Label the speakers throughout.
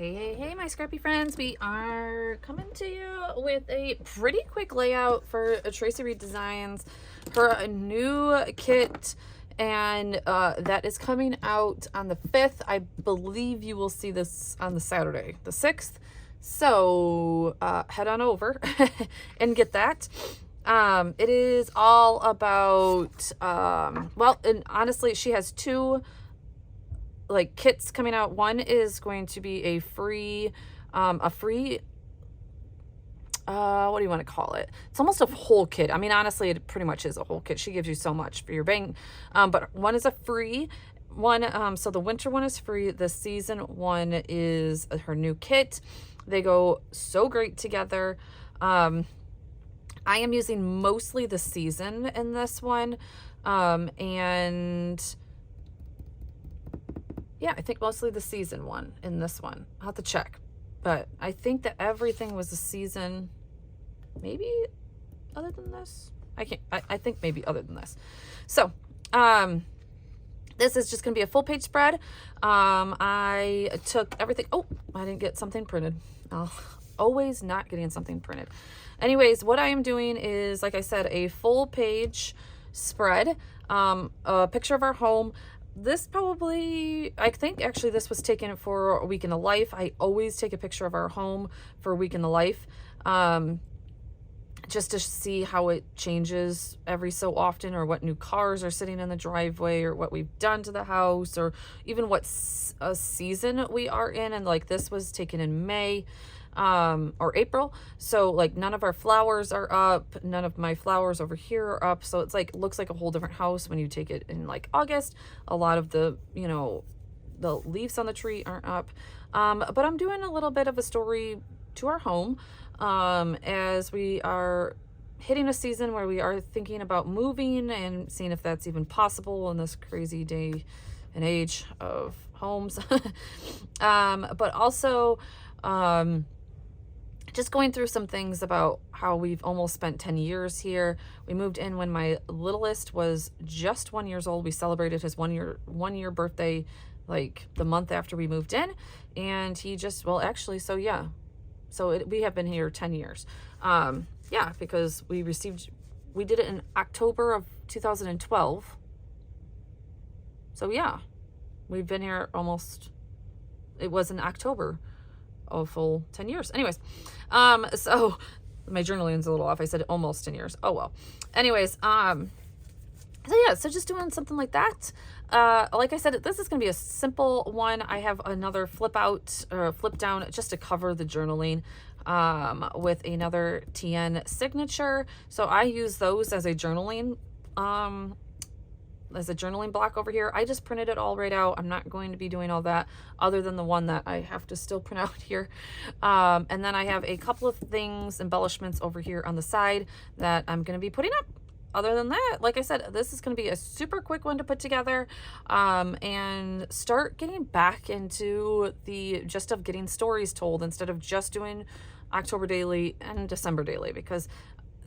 Speaker 1: Hey, my scrappy friends. We are coming to you with a pretty quick layout for Traci Reed Designs, her new kit, and that is coming out on the 5th. I believe you will see this on the Saturday, the 6th. So head on over and get that. It is all about, well, and honestly, she has two like kits coming out. One is going to be a free what do you want to call it? It's almost a whole kit. I mean, honestly, it pretty much is a whole kit. She gives you so much for your bang. But one is a free one. So the winter one is free. The season one is her new kit. They go so great together. I am using mostly the season in this one. And yeah, I think mostly the season one in this one. I'll have to check. But I think that everything was a season, maybe other than this. I think maybe other than this. So, this is just going to be a full page spread. I took everything. Oh, I didn't get something printed. Always not getting something printed. Anyways, what I am doing is, like I said, a full page spread, a picture of our home. This probably, I think actually this was taken for a week in the life. I always take a picture of our home for a week in the life, just to see how it changes every so often, or what new cars are sitting in the driveway, or what we've done to the house, or even what season we are in. And like this was taken in May or April, so like none of our flowers are up, none of my flowers over here are up, so it's like looks like a whole different house when you take it in like August. A lot of the, you know, the leaves on the tree aren't up, but I'm doing a little bit of a story to our home, as we are hitting a season where we are thinking about moving and seeing if that's even possible in this crazy day and age of homes. But also just going through some things about how we've almost spent 10 years here. We moved in when my littlest was just 1 year old. We celebrated his one year birthday like the month after we moved in, and he just, well, actually, so yeah, so we have been here 10 years. Yeah, because we did it in October of 2012. So yeah, we've been here almost, it was in October, a full 10 years. Anyways, so my journaling's a little off. I said almost 10 years. Oh well. Anyways, so yeah, so just doing something like that. Like I said, this is gonna be a simple one. I have another flip down just to cover the journaling, with another TN signature. So I use those as a journaling block over here. I just printed it all right out. I'm not going to be doing all that other than the one that I have to still print out here. And then I have a couple of things, embellishments over here on the side that I'm going to be putting up. Other than that, like I said, this is going to be a super quick one to put together, and start getting back into the gist of getting stories told instead of just doing October daily and December daily, because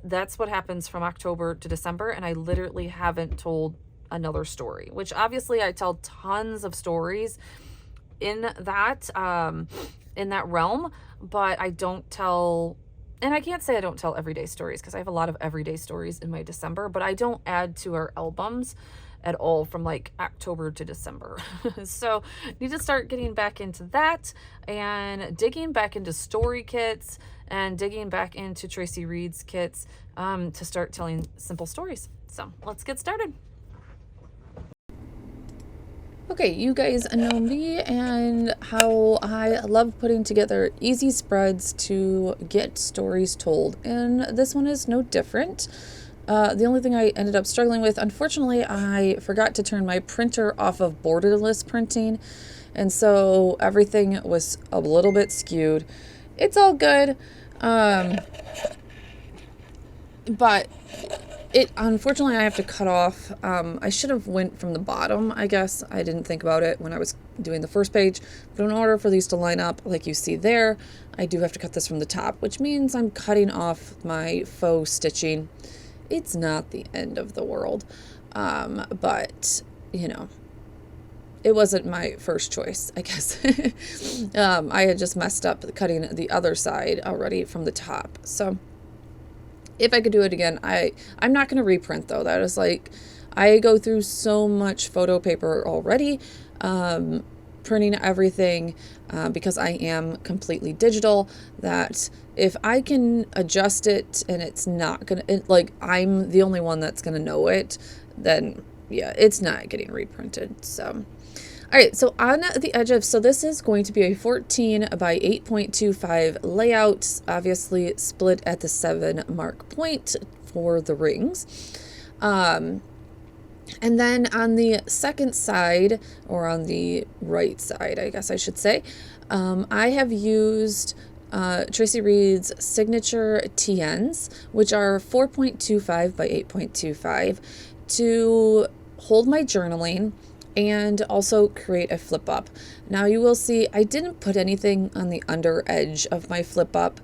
Speaker 1: that's what happens from October to December. And I literally haven't told another story, which obviously I tell tons of stories in that realm, but I don't tell, and I can't say I don't tell everyday stories, because I have a lot of everyday stories in my December, but I don't add to our albums at all from like October to December. So need to start getting back into that and digging back into story kits and digging back into Traci Reed's kits, to start telling simple stories. So let's get started. Okay, you guys know me and how I love putting together easy spreads to get stories told, and this one is no different. The only thing I ended up struggling with, unfortunately, I forgot to turn my printer off of borderless printing, and so everything was a little bit skewed. It's all good, but unfortunately I have to cut off. I should have went from the bottom, I guess. I didn't think about it when I was doing the first page, but in order for these to line up like you see there, I do have to cut this from the top, which means I'm cutting off my faux stitching. It's not the end of the world, but you know, it wasn't my first choice, I guess. I had just messed up cutting the other side already from the top. So if I could do it again, I'm not going to reprint though. That is like, I go through so much photo paper already, printing everything, because I am completely digital, that if I can adjust it and it's not going to, like, I'm the only one that's going to know it, then yeah, it's not getting reprinted. So all right, so on the edge of, so this is going to be a 14 by 8.25 layout, obviously split at the 7 mark point for the rings. And then on the second side, or on the right side, I guess I should say, I have used Traci Reed's signature TNs, which are 4.25 by 8.25, to hold my journaling and also create a flip up. Now you will see I didn't put anything on the under edge of my flip up.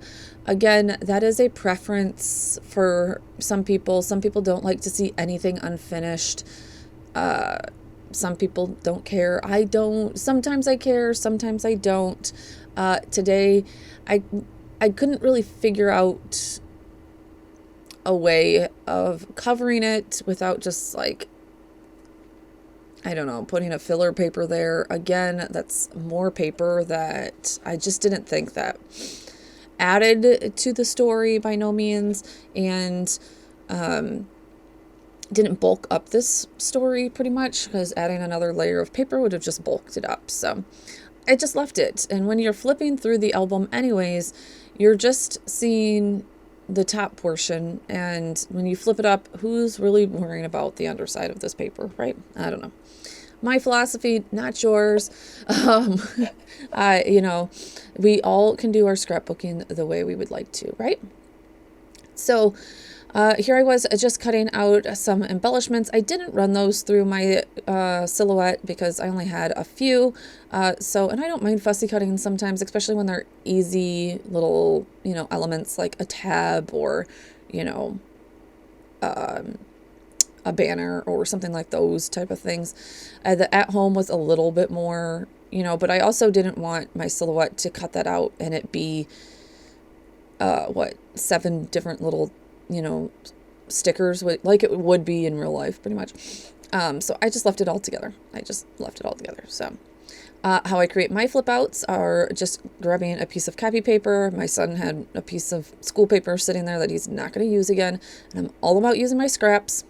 Speaker 1: Again, that is a preference for some people. Some people don't like to see anything unfinished. Some people don't care. I don't. Sometimes I care, sometimes I don't. Today, I couldn't really figure out a way of covering it without just like, I don't know, putting a filler paper there. Again, that's more paper that I just didn't think that added to the story by no means, and didn't bulk up this story pretty much, because adding another layer of paper would have just bulked it up. So I just left it. And when you're flipping through the album anyways, you're just seeing the top portion, and when you flip it up, who's really worrying about the underside of this paper, right? I don't know. My philosophy, not yours. You know, we all can do our scrapbooking the way we would like to, right? So here I was just cutting out some embellishments. I didn't run those through my silhouette because I only had a few. And I don't mind fussy cutting sometimes, especially when they're easy little, you know, elements like a tab or, you know, a banner or something like those type of things. The at home was a little bit more, you know, but I also didn't want my silhouette to cut that out and it be, 7 different little, you know, stickers like it would be in real life pretty much. So I just left it all together. So how I create my flip outs are just grabbing a piece of copy paper. My son had a piece of school paper sitting there that he's not going to use again. And I'm all about using my scraps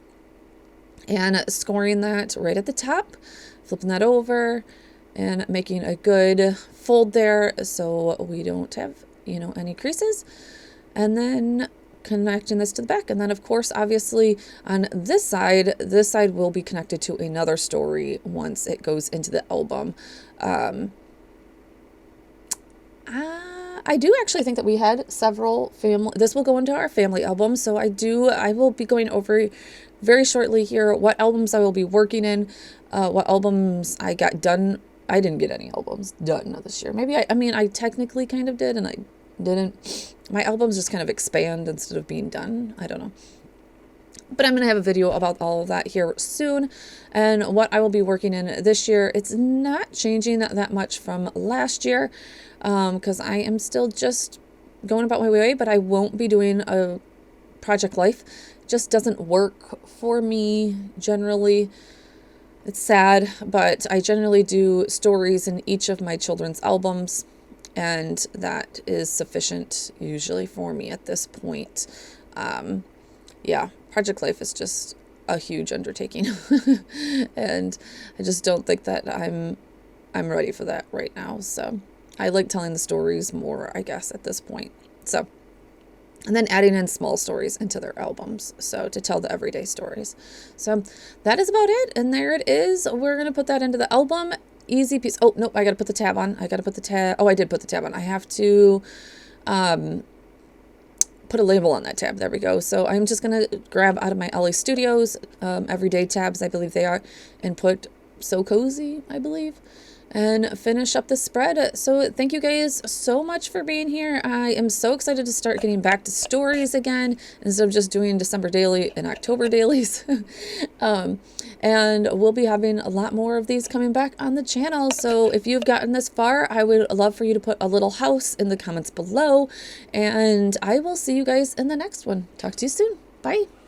Speaker 1: and scoring that right at the top, flipping that over and making a good fold there so we don't have, you know, any creases. And then connecting this to the back. And then of course, obviously on this side will be connected to another story once it goes into the album. I do actually think that we had several this will go into our family album. So I will be going over very shortly here what albums I will be working in, what albums I got done. I didn't get any albums done this year. Maybe I technically kind of did and I didn't. My albums just kind of expand instead of being done. I don't know. But I'm going to have a video about all of that here soon. And what I will be working in this year, it's not changing that much from last year, because I am still just going about my way, but I won't be doing a project life. It just doesn't work for me generally. It's sad, but I generally do stories in each of my children's albums. And that is sufficient usually for me at this point. Yeah, project life is just a huge undertaking. And I just don't think that I'm ready for that right now. So I like telling the stories more, I guess, at this point. So, and then adding in small stories into their albums. So to tell the everyday stories. So that is about it. And there it is. We're going to put that into the album. Easy piece. Oh, nope. I got to put the tab on. Oh, I did put the tab on. I have to put a label on that tab. There we go. So I'm just going to grab out of my LA Studios everyday tabs, I believe they are, and put So Cozy, I believe, and finish up the spread. So thank you guys so much for being here. I am so excited to start getting back to stories again instead of just doing December daily and October dailies.
Speaker 2: and we'll be having a lot more of these coming back on the channel. So if you've gotten this far, I would love for you to put a little house in the comments below, and I will see you guys in the next one. Talk to you soon. Bye.